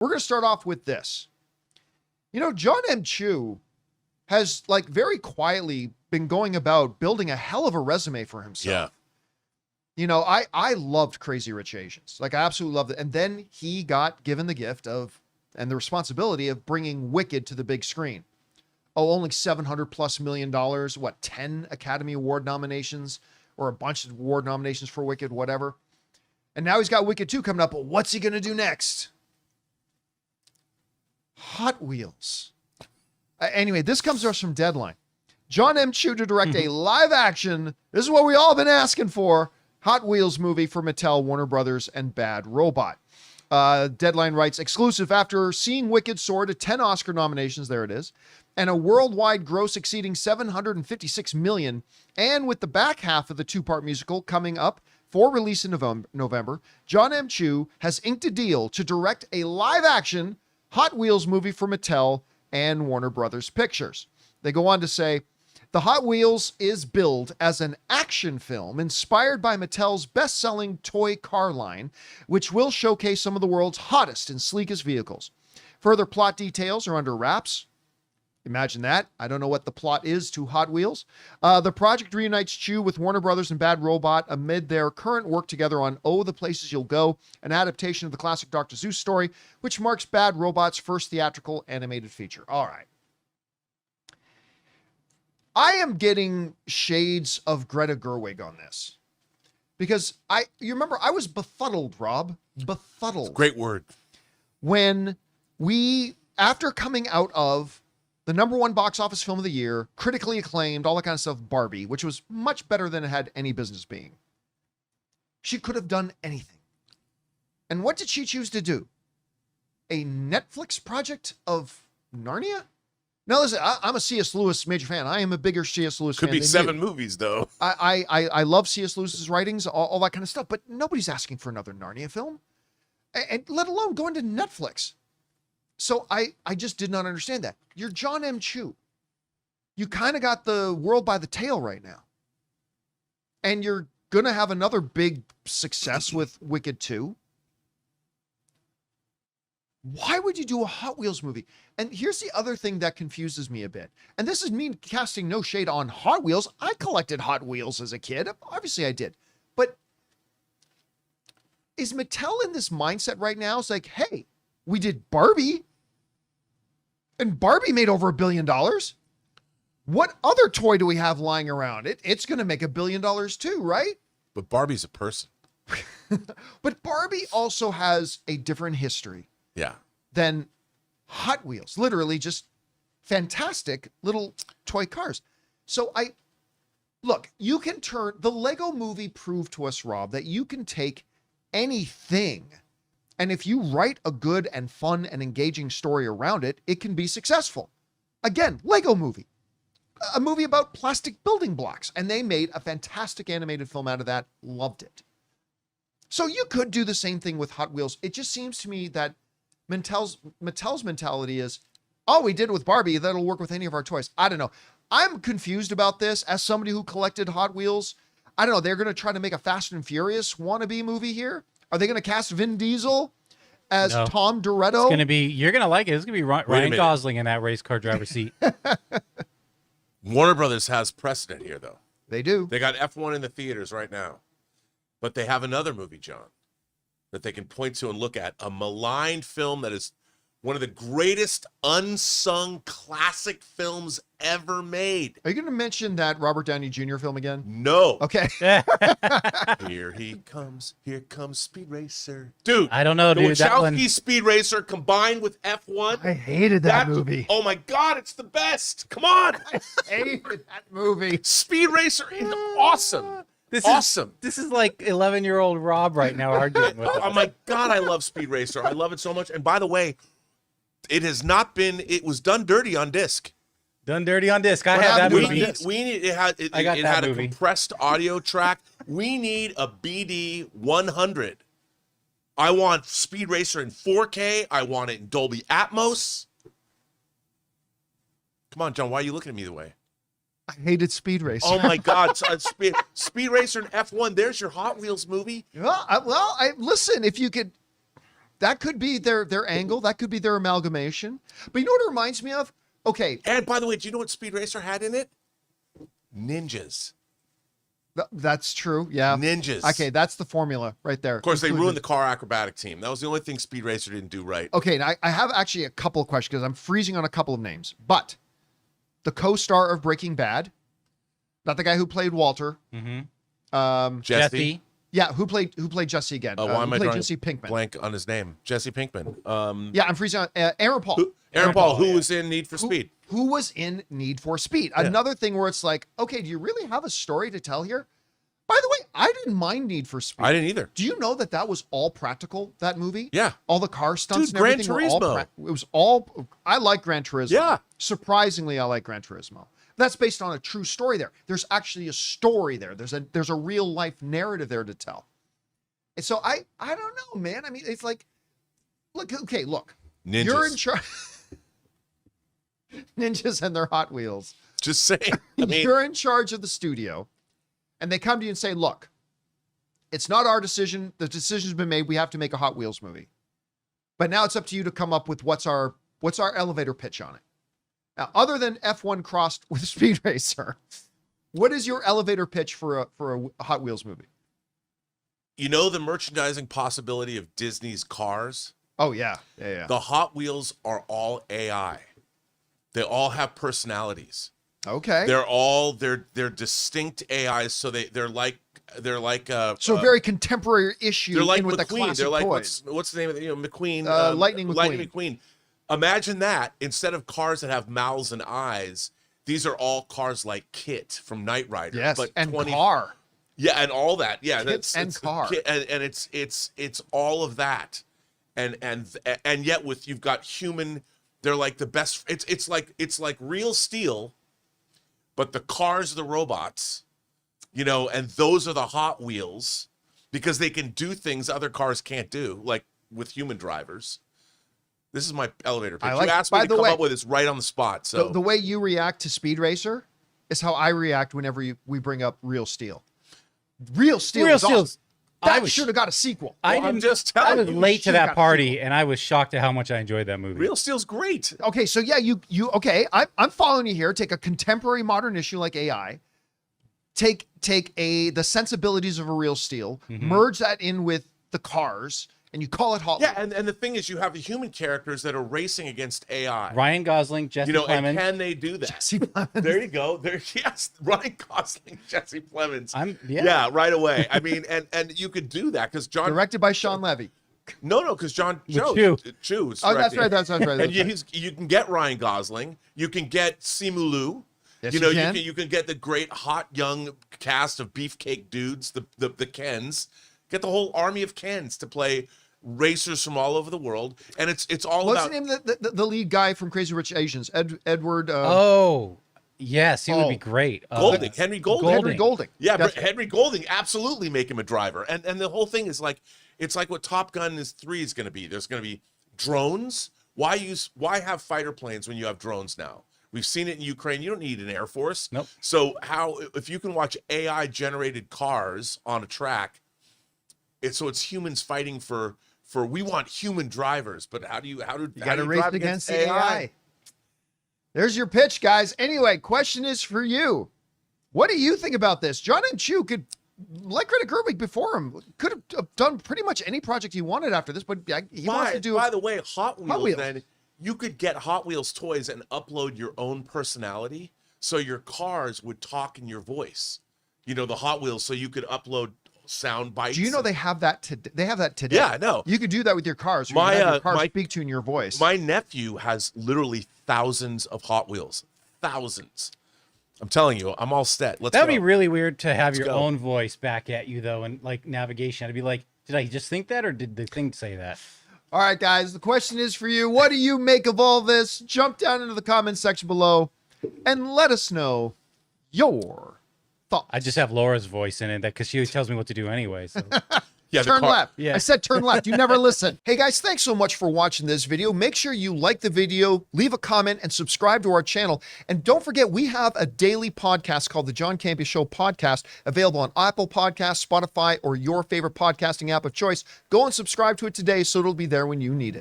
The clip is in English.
We're going to start off with this. You know, Jon M has like very quietly been going about building a hell of a resume for himself. Yeah. You know, I loved Crazy Rich Asians. Like, I absolutely loved it. And then he got given the gift of, and the responsibility of bringing Wicked to the big screen. Oh, only $700+ million, what, 10 Academy Award nominations or a bunch of award nominations for Wicked, whatever. And now he's got Wicked 2 coming up, but what's he going to do next? Hot Wheels. Anyway, this comes to us from Deadline. Jon M to direct a live action, this is what we all been asking for, Hot Wheels movie for Mattel, Warner Brothers, and Bad Robot. Deadline writes, exclusive, after seeing Wicked soar to 10 Oscar nominations, there it is, and a worldwide gross exceeding $756 million, and with the back half of the two-part musical coming up for release in November, Jon M has inked a deal to direct a live-action Hot Wheels movie for Mattel and Warner Brothers Pictures. They go on to say, the Hot Wheels is billed as an action film inspired by Mattel's best-selling toy car line, which will showcase some of the world's hottest and sleekest vehicles. Further plot details are under wraps. Imagine that. I don't know what the plot is to Hot Wheels. The project reunites Chew with Warner Brothers and Bad Robot amid their current work together on Oh, the Places You'll Go, an adaptation of the classic Dr. Seuss story, which marks Bad Robot's first theatrical animated feature. All right. I am getting shades of Greta Gerwig on this because you remember I was befuddled, Rob, befuddled. It's a great word. When after coming out of the #1 box office film of the year, critically acclaimed, all that kind of stuff, Barbie, which was much better than it had any business being. She could have done anything. And what did she choose to do? A Netflix project of Narnia? Now, listen, I'm a C.S. Lewis major fan. I am a bigger C.S. Lewis fan. Could be 7 movies, though. I love C.S. Lewis's writings, all that kind of stuff, but nobody's asking for another Narnia film, and let alone going to Netflix. So I just did not understand that. You're Jon M. You kind of got the world by the tail right now. And you're going to have another big success with Wicked 2. Why would you do a Hot Wheels movie? And here's the other thing that confuses me a bit. And this is me casting no shade on Hot Wheels. I collected Hot Wheels as a kid. Obviously I did. But is Mattel in this mindset right now? It's like, hey, we did Barbie. And Barbie made over $1 billion. What other toy do we have lying around? It's going to make $1 billion too, right? But Barbie's a person. But Barbie also has a different history. Yeah. Than Hot Wheels. Literally just fantastic little toy cars. So look, you can turn, the Lego movie proved to us, Rob, that you can take anything, and if you write a good and fun and engaging story around it, it can be successful. Again, Lego movie. A movie about plastic building blocks, and they made a fantastic animated film out of that. Loved it. So you could do the same thing with Hot Wheels. It just seems to me that Mattel's mentality is, oh, we did it with Barbie, that'll work with any of our toys. I don't know. I'm confused about this as somebody who collected Hot Wheels. I don't know. They're going to try to make a Fast and Furious wannabe movie here. Are they going to cast Vin Diesel as Tom Toretto? It's going to be, you're going to like it. It's going to be Ryan Gosling in that race car driver's seat. Warner Brothers has precedent here, though. They do. They got F1 in the theaters right now. But they have another movie, John, that they can point to and look at. A maligned film that is one of the greatest unsung classic films ever made. Are you going to mention that Robert Downey Jr. film again? No. Okay. Here comes Speed Racer. Dude. I don't know, the dude. Wachowski Speed Racer combined with F1. I hated that movie. Oh my God, it's the best. Come on. I hated that movie. Speed Racer is awesome. This is like 11-year-old Rob right now arguing with us. Oh my God, I love Speed Racer. I love it so much. And by the way, it was done dirty on disc. Done dirty on disc. I have that movie. It had a compressed audio track. We need a BD 100. I want Speed Racer in 4K. I want it in Dolby Atmos. Come on, John, why are you looking at me the way? I hated Speed Racer. Oh my God, Speed Racer and F1. There's your Hot Wheels movie. Listen, if you could, that could be their angle. That could be their amalgamation. But you know what it reminds me of? Okay, And by the way, do you know what Speed Racer had in it? Ninjas. that's true. Yeah. Ninjas. Okay, that's the formula right there. Of course, they ruined the car acrobatic team. That was the only thing Speed Racer didn't do right. Okay, now I have actually a couple of questions because I'm freezing on a couple of names. But the co-star of Breaking Bad, not the guy who played Walter. Jesse. Yeah, who played Jesse again? Why am who I played drawing Jesse Pinkman? blank on his name? Jesse Pinkman. Yeah, I'm freezing on Aaron Paul. Aaron Paul, who was in Need for Speed. Who was in Need for Speed. Yeah. Another thing where it's like, okay, do you really have a story to tell here? By the way, I didn't mind Need for Speed. I didn't either. Do you know that was all practical, that movie? Yeah. All the car stunts Dude, and everything Gran were all Turismo. it was all, I like Gran Turismo. Yeah. Surprisingly, I like Gran Turismo. That's based on a true story there. There's actually a story there. There's a real life narrative there to tell. And so I don't know, man. I mean, it's like, look. Ninjas. You're in charge. Ninjas and their Hot Wheels. Just saying. I mean, You're in charge of the studio, and they come to you and say, look, it's not our decision. The decision's been made. We have to make a Hot Wheels movie. But now it's up to you to come up with what's our elevator pitch on it. Now, other than F1 crossed with Speed Racer, what is your elevator pitch for a Hot Wheels movie? you know the merchandising possibility of Disney's cars? Oh, yeah. The Hot Wheels are all AI. They all have personalities. Okay. They're distinct AIs, so they're like so a very contemporary issue. They're like in with McQueen. the classic They're like toys. what's the name of it? McQueen. Lightning McQueen. Imagine that instead of cars that have mouths and eyes, these are all cars like Kit from Knight Rider. Yes, but and car. Yeah, and all that. Yeah, Kit and car. And it's all of that, and yet with you've got human. They're like the best. It's like real steel, but the cars are the robots, and those are the Hot Wheels because they can do things other cars can't do, like with human drivers. This is my elevator pitch. You asked me to come up with this right on the spot. So the way you react to Speed Racer is how I react whenever we bring up Real Steel. Real Steel is awesome. That should have got a sequel. I'm just telling you. I was late to that party, and I was shocked at how much I enjoyed that movie. Real Steel's great. Okay, so yeah, okay. I'm following you here. Take a contemporary modern issue like AI. Take the sensibilities of a Real Steel, merge that in with the cars, and you call it Hot Wheels. Yeah, and the thing is, you have the human characters that are racing against AI. Ryan Gosling, Jesse Plemons. And can they do that? Jesse Plemons. There you go. Yes, Ryan Gosling, Jesse Plemons. Yeah, right away. I mean, and you could do that because John Directed by Sean Levy. No, because John Chu. Chu's. Oh, that's right. That's right. And you can get Ryan Gosling. You can get Simu Liu. Yes, you can get the great hot young cast of beefcake dudes, the Kens. Get the whole army of Kens to play racers from all over the world, and it's all What's about. the name of the lead guy from Crazy Rich Asians? Edward. Oh, yes, he would be great. Golding, Henry Golding. Henry Golding. Yeah, Definitely. Henry Golding. Absolutely, make him a driver. And the whole thing is like it's like what Top Gun 3 is going to be. There's going to be drones. Why have fighter planes when you have drones now? We've seen it in Ukraine. You don't need an air force. Nope. So if you can watch AI generated cars on a track, it's humans fighting for we want human drivers, but how do you gotta race drive against the AI? There's your pitch, guys. Anyway, question is for you. What do you think about this? Jon M could, like Greta Gerwig before him, could have done pretty much any project he wanted after this, but he wants to do. By the way, Hot Wheels. Then you could get Hot Wheels toys and upload your own personality, so your cars would talk in your voice. The Hot Wheels, so you could upload sound bites. Do you know they have that today? They have that today. Yeah, I know. You could do that with your cars. You can have your car speak to you in your voice. My nephew has literally thousands of Hot Wheels. Thousands. I'm telling you, I'm all set. That'd be really weird to have your own voice back at you, though, and like navigation. I'd be like, did I just think that, or did the thing say that? All right, guys. The question is for you. What do you make of all this? Jump down into the comments section below and let us know your thoughts. I just have Laura's voice in it because she tells me what to do anyway. So. Yeah, the turn car- left. Yeah. I said turn left. You never listen. Hey guys, thanks so much for watching this video. Make sure you like the video, leave a comment, and subscribe to our channel. And don't forget, we have a daily podcast called the John Campea Show podcast, available on Apple Podcasts, Spotify, or your favorite podcasting app of choice. Go and subscribe to it today so it'll be there when you need it.